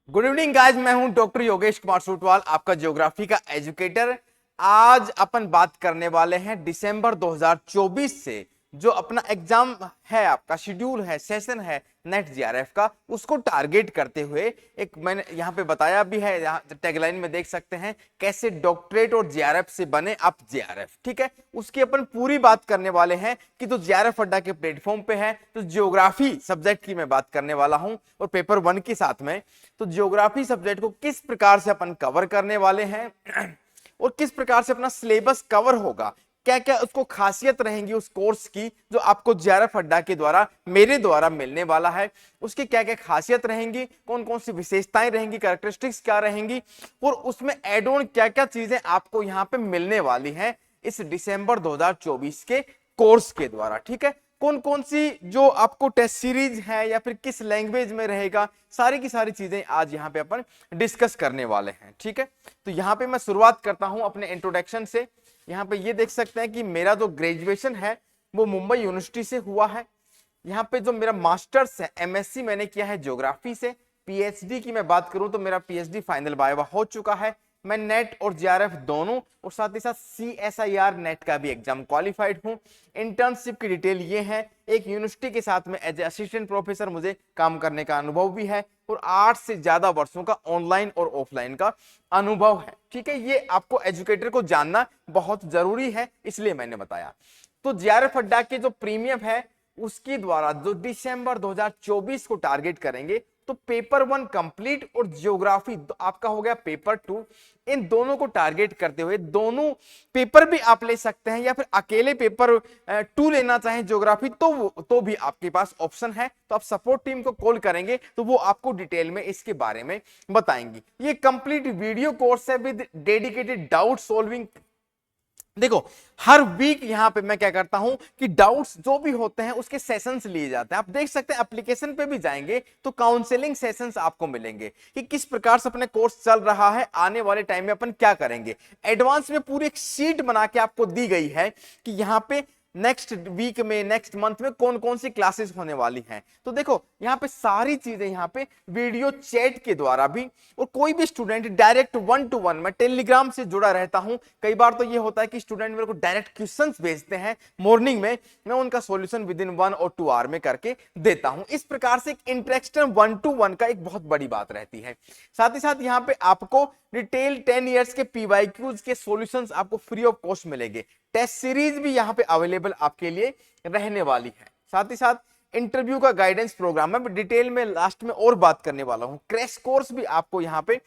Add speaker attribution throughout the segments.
Speaker 1: Good evening guys, मैं हूं doctor Yogesh Kumar सूटवाल, आपका ज्योग्राफी का एजुकेटर। आज अपन बात करने वाले हैं दिसंबर 2024 से जो अपना एग्जाम है, आपका शेड्यूल है, सेशन है नेट जीआरएफ का, उसको टारगेट करते हुए एक मैंने यहाँ पे बताया भी है, यहाँ टैगलाइन में देख सकते हैं कैसे डॉक्टरेट और जीआरएफ से बने आप जीआरएफ। ठीक है, उसकी अपन पूरी बात करने वाले हैं कि तो जीआरएफ अड्डा के प्लेटफॉर्म पे है तो ज्योग्राफी सब्जेक्ट की मैं बात करने वाला हूं और पेपर 1 के साथ में। तो ज्योग्राफी सब्जेक्ट को किस प्रकार से अपन कवर करने वाले हैं और किस प्रकार से अपना सिलेबस कवर होगा, क्या क्या उसको खासियत रहेंगी उस कोर्स की जो आपको जीआरएफ अड्डा के द्वारा मेरे द्वारा मिलने वाला है, उसकी क्या क्या खासियत रहेंगी, कौन कौन सी विशेषताएं रहेंगी, कैरेक्टरिस्टिक्स क्या रहेंगी और उसमें एड ऑन क्या क्या चीजें आपको यहाँ पे मिलने वाली हैं इस दिसंबर 2024 के कोर्स के द्वारा। ठीक है, कौन कौन सी जो आपको टेस्ट सीरीज है या फिर किस लैंग्वेज में रहेगा, सारी की सारी चीजें आज यहाँ पे अपन डिस्कस करने वाले हैं। ठीक है, तो यहाँ पे मैं शुरुआत करता हूं अपने इंट्रोडक्शन से। यहाँ पे ये देख सकते हैं कि मेरा जो ग्रेजुएशन है वो मुंबई यूनिवर्सिटी से हुआ है। यहाँ पे जो मेरा मास्टर्स है, एमएससी मैंने किया है ज्योग्राफी से। पीएचडी की मैं बात करूं तो मेरा पीएचडी फाइनल वाइवा हो चुका है। मैं नेट और जीआरएफ दोनों और साथ ही साथ सीएसआईआर नेट का भी एग्जाम क्वालिफाइड हूं। इंटर्नशिप की डिटेल ये है, एक यूनिवर्सिटी के साथ में एज ए असिस्टेंट प्रोफेसर मुझे काम करने का अनुभव भी है और 8 से ज्यादा वर्षों का ऑनलाइन और ऑफलाइन का अनुभव है। ठीक है, ये आपको एजुकेटर को जानना बहुत जरूरी है, इसलिए मैंने बताया। तो जीआरएफ अड्डा के जो प्रीमियम है उसके द्वारा जो दिसंबर 2024 को टारगेट करेंगे तो पेपर 1 कंप्लीट और ज्योग्राफी आपका हो गया पेपर 2। इन दोनों को टारगेट करते हुए दोनों पेपर भी आप ले सकते हैं या फिर अकेले पेपर 2 लेना चाहें ज्योग्राफी तो भी आपके पास ऑप्शन है। तो आप सपोर्ट टीम को कॉल करेंगे तो वो आपको डिटेल में इसके बारे में बताएंगी। ये कंप्लीट वीडियो कोर्स है विद डेडिकेटेड डाउट सॉल्विंग। देखो, हर वीक यहां पे मैं क्या करता हूं कि डाउट्स जो भी होते हैं उसके सेशंस लिए जाते हैं। आप देख सकते हैं एप्लीकेशन पे भी जाएंगे तो काउंसलिंग सेशंस आपको मिलेंगे कि किस प्रकार से अपने कोर्स चल रहा है, आने वाले टाइम में अपन क्या करेंगे। एडवांस में पूरी एक शीट बना के आपको दी गई है कि यहाँ पे नेक्स्ट वीक में, नेक्स्ट मंथ में कौन कौन सी क्लासेस होने वाली हैं। तो देखो यहाँ पे सारी चीजें यहाँ पे वीडियो चैट के द्वारा भी, और कोई भी स्टूडेंट डायरेक्ट 1 to 1, मैं टेलीग्राम से जुड़ा रहता हूं। कई बार तो ये होता है कि स्टूडेंट मेरे को डायरेक्ट क्वेश्चंस भेजते हैं मॉर्निंग में, मैं उनका सॉल्यूशन विद इन 1 और 2 आवर में करके देता हूं। इस प्रकार से एक इंटरेक्शन 1 to 1 का एक बहुत बड़ी बात रहती है। साथ ही साथ यहाँ पे आपको डिटेल 10 इयर्स के पीवाईक्यूज के सॉल्यूशंस आपको फ्री ऑफ कॉस्ट मिलेंगे। टेस्ट सीरीज भी यहाँ पे अवेलेबल आपके लिए रहने वाली है। साथ ही साथ इंटरव्यू का गाइडेंस प्रोग्राम है, डिटेल में लास्ट में और बात करने वाला हूं। क्रैश कोर्स भी आपको यहाँ पे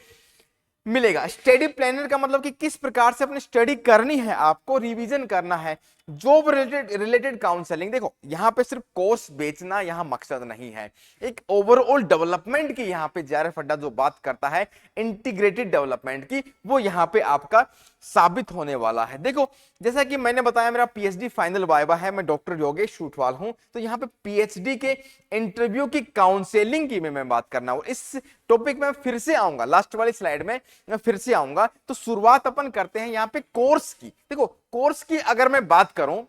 Speaker 1: मिलेगा। स्टडी प्लानर का मतलब कि किस प्रकार से अपनी स्टडी करनी है, आपको रिवीजन करना है। जॉब रिलेटेड काउंसलिंग, देखो यहाँ पे सिर्फ कोर्स बेचना यहाँ मकसद नहीं है, एक ओवरऑल डेवलपमेंट की यहाँ पे जीआरएफ अड्डा जो बात करता है इंटीग्रेटेड डेवलपमेंट की, वो यहाँ पे आपका साबित होने वाला है। देखो जैसा कि मैंने बताया मेरा पीएचडी फाइनल वाइवा है, मैं डॉक्टर योगेश सूटवाल हूं। तो यहाँ पे पीएचडी के इंटरव्यू की काउंसलिंग की मैं बात करना हूं। इस टॉपिक में फिर से आऊंगा, लास्ट वाली स्लाइड में मैं फिर से आऊंगा। तो शुरुआत अपन करते हैं यहाँ पे कोर्स की। देखो कोर्स की अगर मैं बात करूं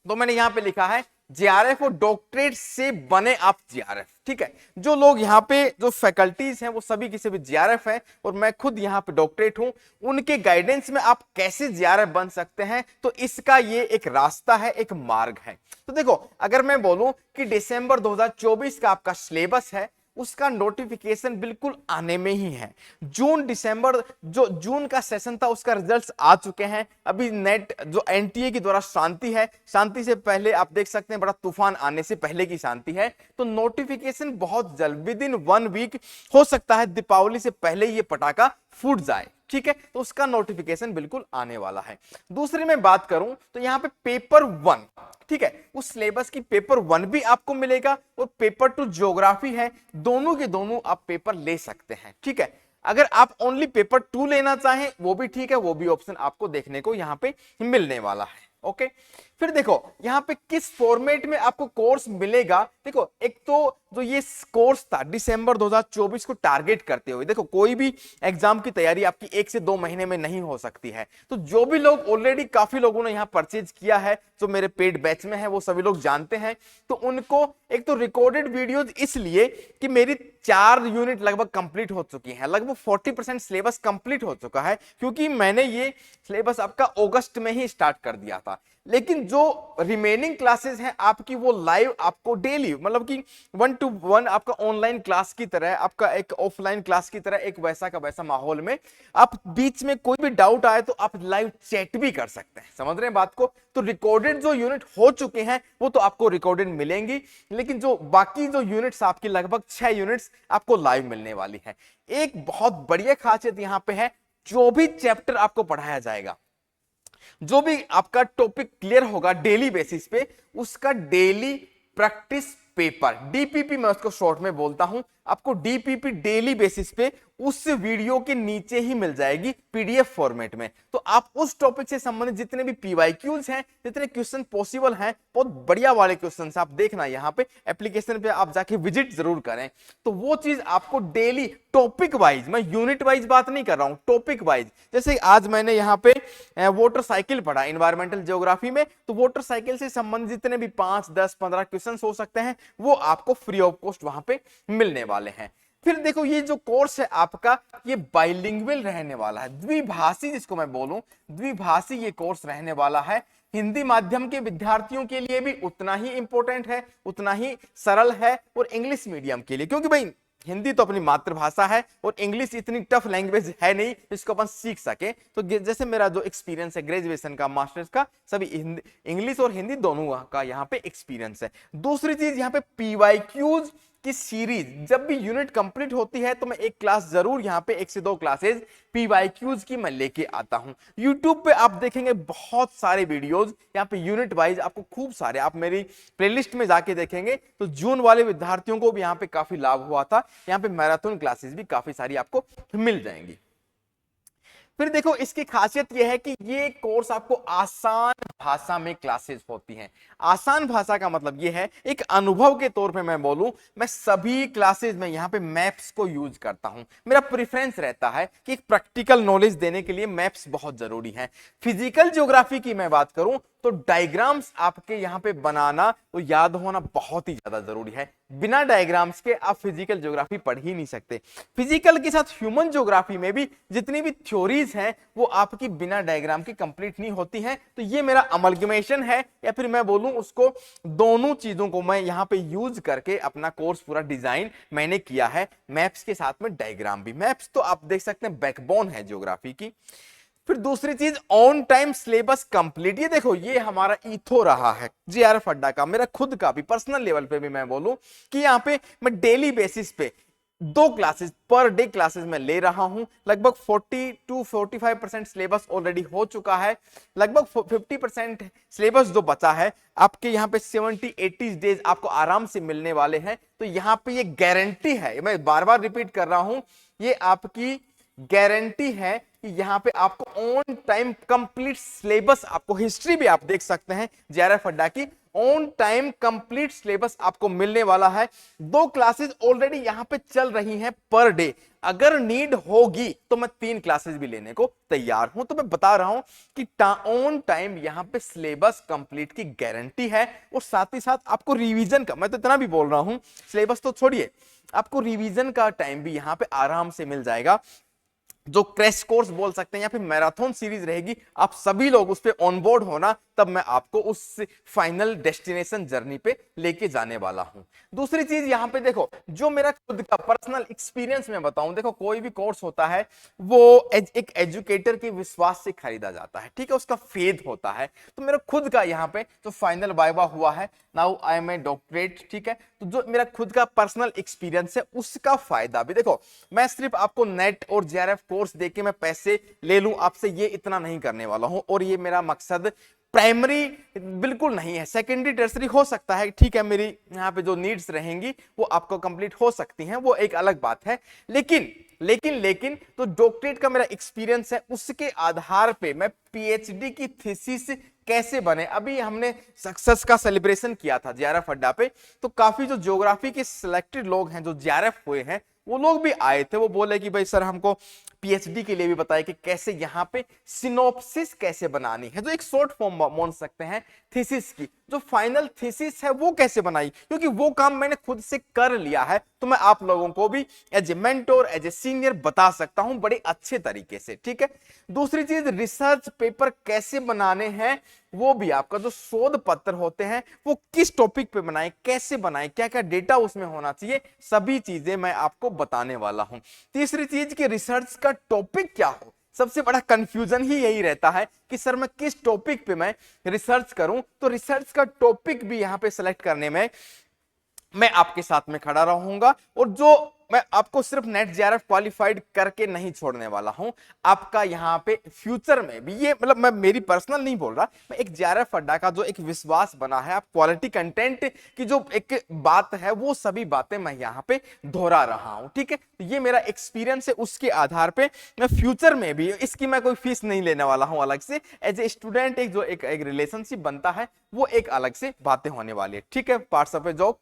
Speaker 1: तो मैंने यहां पे लिखा है जीआरएफ और डॉक्टरेट से बने आप जीआरएफ। ठीक है, जो लोग यहाँ पे जो फैकल्टीज हैं वो सभी की सभी जीआरएफ है और मैं खुद यहाँ पे डॉक्टरेट हूं। उनके गाइडेंस में आप कैसे जीआरएफ बन सकते हैं, तो इसका ये एक रास्ता है, एक मार्ग है। तो देखो अगर मैं बोलूं कि दिसंबर 2024 का आपका सिलेबस है, उसका नोटिफिकेशन बिल्कुल आने में ही है। जून दिसंबर जो जून का सेशन था उसका रिजल्ट्स आ चुके हैं। अभी नेट जो एनटीए के द्वारा शांति है, शांति से पहले आप देख सकते हैं बड़ा तूफान आने से पहले की शांति है। तो नोटिफिकेशन बहुत जल्द विद इन 1 वीक हो सकता है, दीपावली से पहले ये पटाखा फूट जाए। ठीक है, तो उसका नोटिफिकेशन बिल्कुल आने वाला है। दूसरी मैं बात करूं तो यहाँ पे पेपर 1, ठीक है, उस सिलेबस की पेपर 1 भी आपको मिलेगा और पेपर 2 ज्योग्राफी है, दोनों के दोनों आप पेपर ले सकते हैं। ठीक है, अगर आप ओनली पेपर 2 लेना चाहें वो भी ठीक है, वो भी ऑप्शन आपको देखने को यहाँ पे मिलने वाला है। ओके, फिर देखो यहाँ पे किस फॉर्मेट में आपको कोर्स मिलेगा। देखो एक तो जो ये कोर्स था दिसंबर 2024 को टारगेट करते हुए, देखो कोई भी एग्जाम की तैयारी आपकी 1 से 2 महीने में नहीं हो सकती है। तो जो भी लोग ऑलरेडी काफी लोगों ने यहाँ परचेज किया है, जो मेरे पेड बैच में है वो सभी लोग जानते हैं, तो उनको एक तो रिकॉर्डेड वीडियोज इसलिए कि मेरी 4 यूनिट लगभग कंप्लीट हो चुकी हैं, लगभग 40% सिलेबस कंप्लीट हो चुका है, क्योंकि मैंने ये सिलेबस आपका अगस्त में ही स्टार्ट कर दिया था। लेकिन जो रिमेनिंग क्लासेस हैं आपकी वो लाइव आपको डेली, मतलब कि 1-to-1 आपका ऑनलाइन क्लास की तरह, आपका एक ऑफलाइन क्लास की तरह, एक वैसा का वैसा माहौल में, आप बीच में कोई भी डाउट आए तो आप लाइव चैट भी कर सकते हैं। समझ रहे हैं बात को? तो रिकॉर्डेड जो यूनिट हो चुके हैं वो तो आपको रिकॉर्डेड मिलेंगी, लेकिन जो बाकी जो यूनिट्स आपकी लगभग 6 यूनिट्स आपको लाइव मिलने वाली है। एक बहुत बढ़िया खासियत यहां पे है, जो भी चैप्टर आपको पढ़ाया जाएगा, जो भी आपका टॉपिक क्लियर होगा डेली बेसिस पे, उसका डेली प्रैक्टिस पेपर, डीपीपी मैं उसको शॉर्ट में बोलता हूं, आपको डीपीपी डेली बेसिस पे उस वीडियो के नीचे ही मिल जाएगी पीडीएफ फॉर्मेट में। तो आप उस टॉपिक से संबंधित जितने भी पीवाईक्यूज हैं, जितने क्वेश्चन पॉसिबल हैं, बहुत बढ़िया वाले क्वेश्चन आप देखना, यहाँ पे एप्लीकेशन पे आप जाके विजिट जरूर करें। तो वो चीज आपको डेली टॉपिक वाइज, मैं यूनिट वाइज बात नहीं कर रहा हूं, टॉपिक वाइज, जैसे आज मैंने यहाँ पे वाटर साइकिल पढ़ा इन्वायरमेंटल ज्योग्राफी में, तो वाटर साइकिल से संबंधित जितने भी 5, 10, 15 क्वेश्चन हो सकते हैं वो आपको फ्री ऑफ कॉस्ट वहां पे मिलने वाले हैं। फिर देखो ये जो कोर्स है आपका, ये बाइलिंगुअल रहने वाला है, द्विभाषी जिसको मैं बोलूं, द्विभाषी ये कोर्स रहने वाला है। हिंदी माध्यम के विद्यार्थियों के लिए भी उतना ही इंपॉर्टेंट है, उतना ही सरल है, और इंग्लिश मीडियम के लिए, क्योंकि भाई हिंदी तो अपनी मातृभाषा है और इंग्लिश इतनी टफ लैंग्वेज है नहीं जिसको अपन सीख सके। तो जैसे मेरा जो एक्सपीरियंस है ग्रेजुएशन का, मास्टर्स का, सभी इंग्लिश और हिंदी दोनों का यहाँ पे एक्सपीरियंस है। दूसरी चीज यहाँ पे पीवाईक्यूज की सीरीज, जब भी यूनिट कंप्लीट होती है तो मैं एक क्लास जरूर यहाँ पे 1 से 2 क्लासेस पीवाईक्यूज की मैं लेके आता हूं। यूट्यूब पे आप देखेंगे बहुत सारे वीडियोस यहाँ पे यूनिट वाइज, आपको खूब सारे, आप मेरी प्लेलिस्ट में जाके देखेंगे तो जून वाले विद्यार्थियों को भी यहाँ पे काफी लाभ हुआ था। यहाँ पे मैराथन क्लासेस भी काफी सारी आपको मिल जाएंगी। फिर देखो इसकी खासियत यह है कि ये कोर्स आपको आसान भाषा में क्लासेस होती हैं। आसान भाषा का मतलब ये है, एक अनुभव के तौर पे मैं बोलूं, मैं सभी क्लासेस में यहाँ पे मैप्स को यूज करता हूं। मेरा प्रेफरेंस रहता है कि एक प्रैक्टिकल नॉलेज देने के लिए मैप्स बहुत जरूरी है। फिजिकल ज्योग्राफी की मैं बात करूं तो डायग्राम्स आपके यहाँ पे बनाना तो याद होना बहुत ही ज्यादा जरूरी है। बिना डायग्राम्स के आप फिजिकल ज्योग्राफी पढ़ ही नहीं सकते। फिजिकल के साथ ह्यूमन ज्योग्राफी में भी जितनी भी थ्योरीज हैं वो आपकी बिना डायग्राम के कंप्लीट नहीं होती हैं। तो ये मेरा अमलगमेशन है, या फिर मैं बोलूं उसको, दोनों चीजों को मैं यहाँ पे यूज करके अपना कोर्स पूरा डिजाइन मैंने किया है, मैप्स के साथ में डायग्राम भी। मैप्स तो आप देख सकते हैं बैकबोन है ज्योग्राफी की। फिर दूसरी चीज, ऑन टाइम सिलेबस कंप्लीट। ये देखो ये हमारा ईथो रहा है जेआरएफ अड्डा का, मेरा खुद का भी पर्सनल लेवल पे भी मैं बोलूं कि यहाँ पे मैं डेली बेसिस पे 2 क्लासेस पर डे क्लासेस में ले रहा हूं। लगभग 40-45% सिलेबस ऑलरेडी हो चुका है, लगभग 50% सिलेबस जो बचा है आपके यहाँ पे 70-80 डेज आपको आराम से मिलने वाले हैं। तो यहाँ पे ये गारंटी है, मैं बार बार रिपीट कर रहा हूं, ये आपकी गारंटी है कि यहाँ पे आपको ऑन टाइम कंप्लीट सिलेबस, आपको हिस्ट्री भी आप देख सकते हैं जेआरएफ अड्डा की, ऑन टाइम कंप्लीट सिलेबस आपको मिलने वाला है। 2 क्लासेस ऑलरेडी यहाँ पे चल रही हैं पर डे, अगर नीड होगी तो मैं 3 क्लासेस भी लेने को तैयार हूं। तो मैं बता रहा हूं कि ऑन टाइम यहाँ पे सिलेबस कंप्लीट की गारंटी है, और साथ ही साथ आपको रिवीजन का, मैं तो इतना भी बोल रहा हूं, सिलेबस तो छोड़िए, आपको रिवीजन का टाइम भी यहाँ पे आराम से मिल जाएगा। जो क्रैश कोर्स बोल सकते हैं या फिर मैराथन सीरीज रहेगी, आप सभी लोग उस पर ऑनबोर्ड होना, तब मैं आपको उस फाइनल डेस्टिनेशन जर्नी पे लेके जाने वाला हूं। दूसरी चीज यहाँ पे देखो, जो मेरा खुद का पर्सनल एक्सपीरियंस में बताऊं, देखो कोई भी कोर्स होता है वो एक एजुकेटर के विश्वास से खरीदा जाता है, ठीक है, उसका फेथ होता है। तो मेरा खुद का यहाँ पे जो फाइनल वाइवा हुआ है, now I am a doctorate, ठीक है, तो जो मेरा खुद का पर्सनल एक्सपीरियंस है उसका फायदा भी देखो, मैं सिर्फ आपको नेट और जेआरएफ कोर्स देके मैं पैसे ले लूं आपसे, ये इतना नहीं करने वाला हूं। और ये मेरा मकसद प्राइमरी बिल्कुल नहीं है, सेकेंडरी टर्सरी हो सकता है, ठीक है, मेरी यहाँ पे जो नीड्स रहेंगी वो आपको कंप्लीट हो सकती हैं, वो एक अलग बात है। लेकिन तो डॉक्टरेट का मेरा एक्सपीरियंस है, उसके आधार पे मैं पीएचडी की थीसिस कैसे बने। अभी हमने सक्सेस का सेलिब्रेशन किया था जेआरएफ अड्डा पे, तो काफी जो ज्योग्राफी के सिलेक्टेड लोग हैं जो जेआरएफ हुए हैं वो लोग भी आए थे। वो बोले कि भाई सर हमको पीएचडी के लिए भी बताया कि कैसे यहाँ पे सिनॉप्सिस कैसे बनानी है, जो एक शॉर्ट फॉर्म बोल सकते हैं थीसिस की, जो फाइनल थीसिस है वो कैसे बनाई, क्योंकि वो काम मैंने खुद से कर लिया है, तो मैं आप लोगों को भी as a mentor as a senior बता सकता हूं बड़े अच्छे तरीके से। ठीक है, दूसरी चीज रिसर्च पेपर कैसे बनाने हैं, वो भी आपका जो शोध पत्र होते हैं वो किस टॉपिक पे बनाए, कैसे बनाए, क्या क्या डेटा उसमें होना चाहिए, सभी चीजें मैं आपको बताने वाला हूं। तीसरी चीज कि रिसर्च का टॉपिक क्या हो, सबसे बड़ा कंफ्यूजन ही यही रहता है कि सर मैं किस टॉपिक पे मैं रिसर्च करूं, तो रिसर्च का टॉपिक भी यहां पे सिलेक्ट करने में मैं आपके साथ में खड़ा रहूंगा। और जो मैं आपको सिर्फ नेट जेआरएफ क्वालिफाइड करके नहीं छोड़ने वाला हूं, आपका यहां पे फ्यूचर में भी, ये मतलब मैं मेरी पर्सनल नहीं बोल रहा, मैं एक जेआरएफ अड्डा का जो एक विश्वास बना है, आप क्वालिटी कंटेंट की जो एक बात है वो सभी बातें मैं यहां पे दोहरा रहा हूं। ठीक है, तो ये मेरा एक्सपीरियंस है, उसके आधार पे मैं फ्यूचर में भी, इसकी मैं कोई फीस नहीं लेने वाला हूं अलग से, एज ए स्टूडेंट एक जो एक रिलेशनशिप बनता है वो एक अलग से बातें होने वाली है। ठीक है, पार्ट्स ऑफ ए जॉब।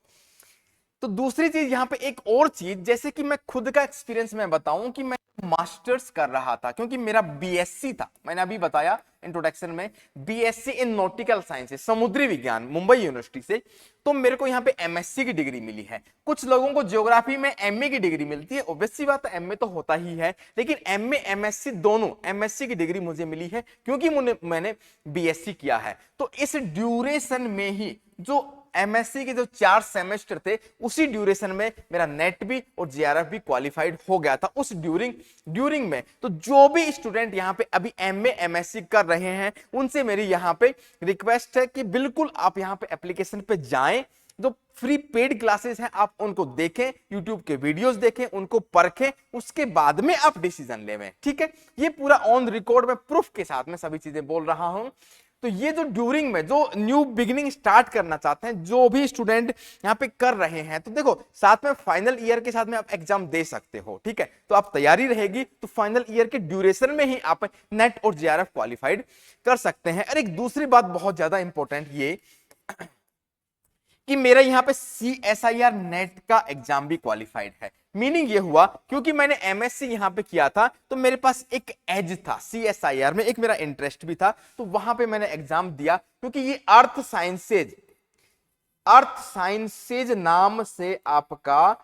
Speaker 1: तो दूसरी चीज यहां पे एक और चीज, जैसे कि मैं खुद का एक्सपीरियंस में बताऊं कि मैं मास्टर्स कर रहा था, क्योंकि मेरा बीएससी था, मैंने अभी बताया इंट्रोडक्शन में, बीएससी इन नॉटिकल साइंसेस, समुद्री विज्ञान, मुंबई यूनिवर्सिटी से। तो मेरे को यहाँ पे एमएससी की डिग्री मिली है। कुछ लोगों को ज्योग्राफी में एमए की डिग्री मिलती है, ऑब्वियस सी बात है एमए तो होता ही है, लेकिन एमए एमएससी दोनों, एमएससी की डिग्री मुझे मिली है क्योंकि मैंने बीएससी किया है। तो इस ड्यूरेशन में ही जो एमएससी के जो 4 सेमेस्टर थे, उसी ड्यूरेशन में मेरा नेट भी और जेआरएफ भी क्वालिफाइड हो गया था उस ड्यूरिंग में। तो जो भी स्टूडेंट यहाँ पे अभी एमए एमएससी कर रहे हैं, उनसे मेरी यहाँ पे रिक्वेस्ट है कि बिल्कुल आप यहाँ पे एप्लीकेशन पे जाएं, जो फ्री पेड क्लासेस हैं आप उनको देखें, यूट्यूब के वीडियोस देखें, उनको परखें, उसके बाद में आप डिसीजन लेवें। ठीक है, ये पूरा ऑन रिकॉर्ड में प्रूफ के साथ में सभी चीजें बोल रहा हूं। तो ये जो ड्यूरिंग में जो न्यू बिगिनिंग स्टार्ट करना चाहते हैं, जो भी स्टूडेंट यहाँ पे कर रहे हैं, तो देखो साथ में फाइनल ईयर के साथ में आप एग्जाम दे सकते हो। ठीक है, तो आप तैयारी रहेगी तो फाइनल ईयर के ड्यूरेशन में ही आप नेट और जेआरएफ क्वालिफाइड कर सकते हैं। और एक दूसरी बात बहुत ज्यादा इंपॉर्टेंट ये कि मेरा यहाँ पे CSIR नेट का एग्जाम भी क्वालिफाइड है। मीनिंग ये हुआ क्योंकि मैंने एमएससी यहाँ पे किया था, तो मेरे पास एक एज था CSIR में, एक मेरा इंटरेस्ट भी था, तो वहां पे मैंने एग्जाम दिया। क्योंकि ये अर्थ साइंसेज नाम से आपका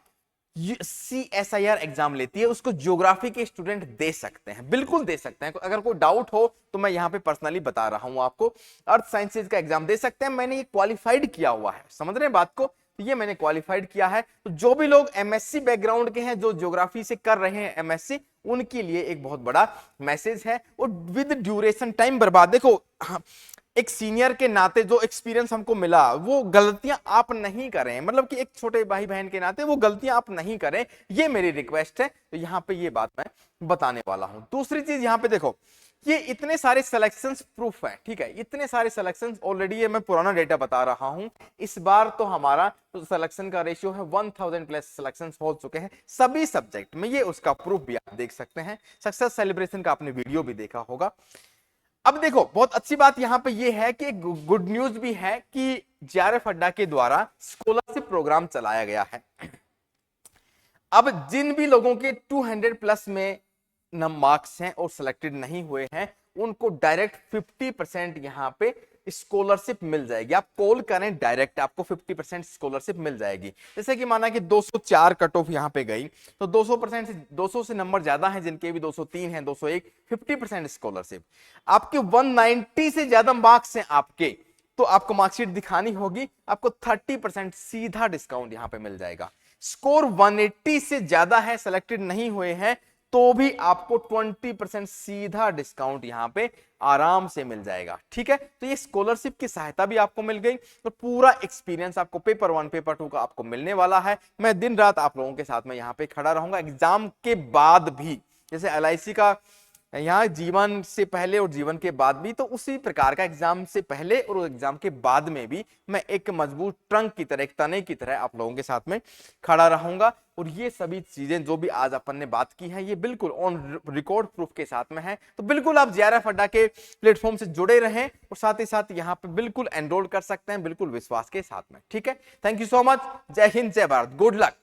Speaker 1: CSIR एग्जाम लेती है, उसको ज्योग्राफी के स्टूडेंट दे सकते हैं, बिल्कुल दे सकते हैं। अगर कोई डाउट हो तो मैं यहाँ पे पर्सनली बता रहा हूं आपको, अर्थ साइंसेज का एग्जाम दे सकते हैं। मैंने ये क्वालिफाइड किया हुआ है, समझ रहे हैं बात को, तो ये मैंने क्वालिफाइड किया है। तो जो भी लोग एमएससी बैकग्राउंड के हैं, जो ज्योग्राफी से कर रहे हैं एमएससी, उनके लिए एक बहुत बड़ा मैसेज है। और विद ड्यूरेशन, टाइम बर्बाद, देखो एक सीनियर के नाते जो एक्सपीरियंस हमको मिला, वो गलतियां आप नहीं करें, मतलब कि एक छोटे भाई बहन के नाते वो गलतियां आप नहीं करें, ये मेरी रिक्वेस्ट है। तो यहाँ पे ये बात मैं बताने वाला हूं। दूसरी चीज यहाँ पे देखो, ये इतने सारे सिलेक्शंस प्रूफ है, ठीक है, इतने सारे सिलेक्शंस ऑलरेडी, ये मैं पुराना डेटा बता रहा हूं। इस बार तो हमारा तो सिलेक्शन का रेशियो है 1000 प्लस सिलेक्शंस हो चुके हैं सभी सब्जेक्ट में, ये उसका प्रूफ भी आप देख सकते हैं। सक्सेस सेलिब्रेशन का आपने वीडियो भी देखा होगा। अब देखो बहुत अच्छी बात यहां पे ये है कि गुड न्यूज भी है कि जेआरएफ अड्डा के द्वारा स्कॉलरशिप प्रोग्राम चलाया गया है। अब जिन भी लोगों के 200 प्लस में मार्क्स हैं और सिलेक्टेड नहीं हुए हैं, उनको डायरेक्ट 50% यहां पे स्कॉलरशिप मिल जाएगी। आप कॉल करें डायरेक्ट, आपको 50% स्कॉलरशिप मिल जाएगी। जैसे कि माना कि 204 कट ऑफ यहां पे गई, तो 200% से 200 से नंबर ज्यादा हैं जिनके भी 203 हैं, 201, 50% स्कॉलरशिप। आपके 190 से ज्यादा मार्क्स हैं आपके, तो आपको मार्कशीट दिखानी होगी, आपको 30% सीधा डिस्काउंट यहां पे मिल जाएगा। स्कोर 180 से ज्यादा है, सिलेक्टेड नहीं हुए हैं, तो भी आपको 20% सीधा डिस्काउंट यहां पे आराम से मिल जाएगा। ठीक है, तो ये स्कॉलरशिप की सहायता भी आपको मिल गई, तो पूरा एक्सपीरियंस आपको पेपर 1 पेपर 2 का आपको मिलने वाला है। मैं दिन रात आप लोगों के साथ में यहां पे खड़ा रहूंगा एग्जाम के बाद भी। जैसे LIC का यहाँ जीवन से पहले और जीवन के बाद भी, तो उसी प्रकार का एग्जाम से पहले और एग्जाम के बाद में भी मैं एक मजबूत ट्रंक की तरह, एक तने की तरह आप लोगों के साथ में खड़ा रहूंगा। और ये सभी चीजें जो भी आज अपन ने बात की है, ये बिल्कुल ऑन रिकॉर्ड प्रूफ के साथ में है। तो बिल्कुल आप JRF अड्डा के प्लेटफॉर्म से जुड़े रहें और साथ ही साथ यहाँ पे बिल्कुल एनरोल कर सकते हैं, बिल्कुल विश्वास के साथ में। ठीक है, थैंक यू सो मच। जय हिंद, जय भारत, गुड लक।